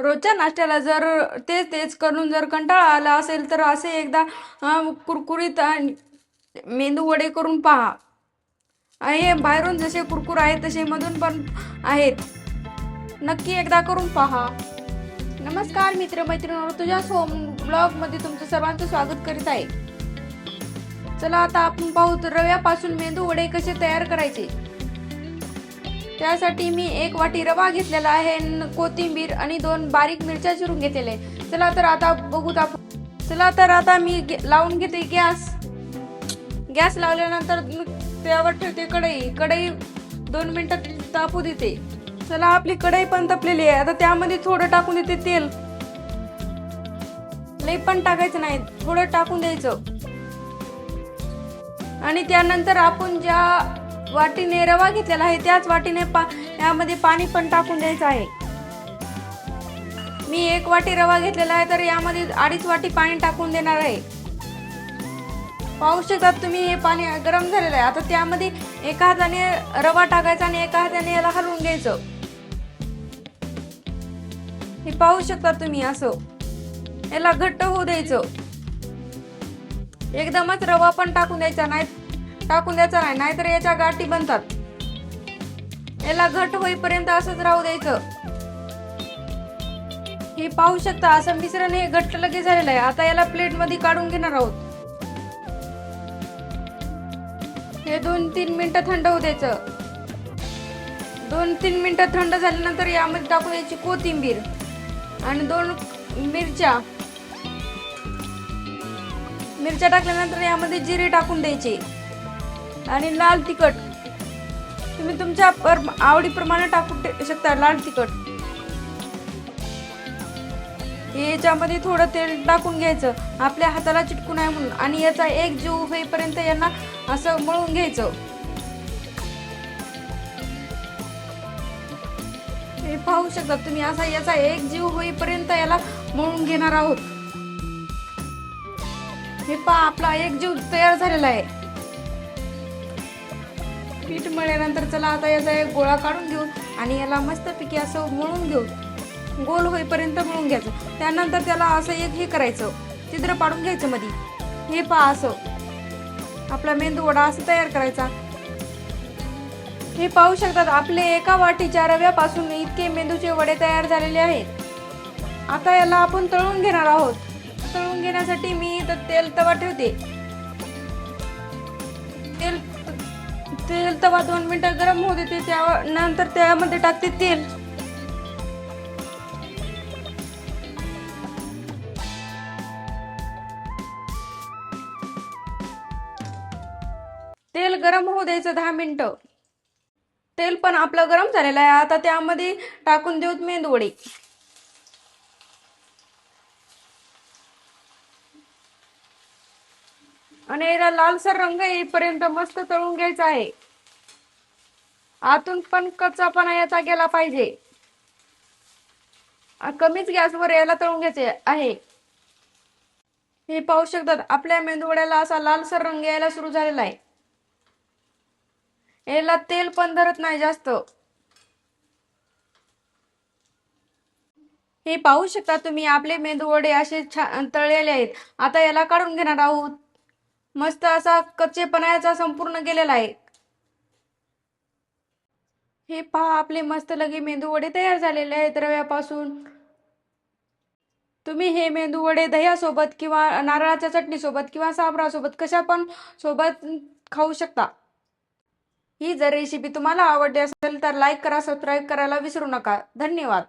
रोजच्या नाश्त्याला जर तेच तेच करून जर कंटाळा आला असेल तर असे एकदा कुरकुरीत मेंदू वडे करून पहा. हे बाहेरून जसे कुरकुर आहेत तसे मधून पण आहेत. नक्की एकदा करून पहा. नमस्कार मित्रमैत्रिणींनो, तुझ्या सोम ब्लॉग मध्ये तुमचं सर्वांचं स्वागत करीत आहे. चला आता आपण पाहू रव्यापासून मेंदू वडे कसे तयार करायचे. त्यासाठी मी 1 वाटी रवा घेतलेला आहे, कोथिंबीर आणि 2 बारीक मिरच्या चिरून घेतलेले. चला तर आता बघूत आपण. चला तर आता मी लावून घेते गॅस लावल्यानंतर त्यावर ठेवते कढई 2 मिनिटं तापू देते. चला आपली कढई पण तपलेली आहे. आता त्यामध्ये थोडं टाकून देते तेल. लई पण टाकायचं नाही, थोडं टाकून द्यायचं. आणि त्यानंतर आपण ज्या वाटीने रवा घेतलेला आहे त्याच वाटीने यामध्ये पाणी पण टाकून द्यायचं आहे. मी 1 वाटी रवा घेतलेला आहे तर यामध्ये 2.5 वाटी पाणी टाकून देणार आहे. पाहू शकता तुम्ही हे पाणी गरम झालेलं आहे. आता त्यामध्ये एका हाताने रवा टाकायचा आणि एका हाताने याला हलवून घ्यायचं. हे पाहू शकता तुम्ही, असं याला घट्ट होऊ द्यायचं. एकदमच रवा पण टाकून द्यायचा नाही, नाहीतर याच्या गाठी बनतात. याला घट्ट होईपर्यंत असंच राहू द्यायचं. हे पाहू शकता असं मिश्रण हे घट्ट लगेच झालेलं आहे. आता याला प्लेट मध्ये काढून घेणार आहोत. हे 2-3 मिनिटं थंड होऊ द्यायचं. 2-3 मिनिटं थंड झाल्यानंतर यामध्ये टाकून द्यायची कोथिंबीर आणि 2 मिरच्या टाकल्यानंतर यामध्ये जिरे टाकून द्यायचे आणि लाल तिखट तुम्ही तुमच्या आवडीप्रमाणे टाकू शकता. लाल तिखट याच्यामध्ये थोडं तेल टाकून घ्यायचं, आपल्या हाताला चिटकू नये म्हणून. आणि याचा एकजीव होईपर्यंत यांना असं मळून घ्यायचं. हे पाहू शकता तुम्ही, असा याचा एकजीव होईपर्यंत याला मळून घेणार आहोत. हे पहा आपला एकजीव तयार झालेला आहे. पीठ मळल्यानंतर चला आता याचा एक गोळा काढून घेऊ आणि याला मस्तपैकी असं मळून घेऊ. गोल होईपर्यंत मळून घ्यायचं. त्यानंतर त्याला असं हे करायचं, छिद्र पाडून घ्यायचं मध्ये. हे पहा असं आपला मेंदू वडा असं तयार करायचा. हे पाहू शकतात आपले 1 वाटीच्या रव्यापासून इतके मेंदूचे वडे तयार झालेले आहेत. आता याला आपण तळून घेणार आहोत. तळून घेण्यासाठी मी तेल तवा ठेवते. तवा 2 मिनिटं गरम होऊ देते. त्यानंतर त्यामध्ये टाकते तेल. तेल गरम होऊ द्यायचं 10 मिनिटं. तेल पण आपलं गरम झालेलं आहे. आता त्यामध्ये टाकून देऊत मेंदू वडे. आणि याला लालसर रंग येईपर्यंत मस्त तळून घ्यायचा आहे. आतून पण कच्चापणा याचा गेला पाहिजे. कमीच गॅसवर याला तळून घ्यायचे आहे. हे पाहू शकतात आपल्या मेंदूवड्याला असा लालसर रंग यायला सुरू झालेला आहे. याला तेल पण धरत नाही जास्त. हे पाहू शकता तुम्ही आपले मेंदूवडे असे छान तळलेले आहेत. आता याला काढून घेणार आहोत. मस्त असा कच्चेपणा याचा संपूर्ण गेलेला आहे. हे पहा आपले मस्त लगे मेंदू वडे तयार झालेले आहेत रव्यापासून. तुम्ही हे मेंदू वडे दह्यासोबत किंवा नारळाच्या चटणीसोबत किंवा साबरासोबत कशा पण सोबत खाऊ शकता. ही जर रेसिपी तुम्हाला आवडली असेल तर लाईक करा, सबस्क्राईब करायला विसरू नका. धन्यवाद.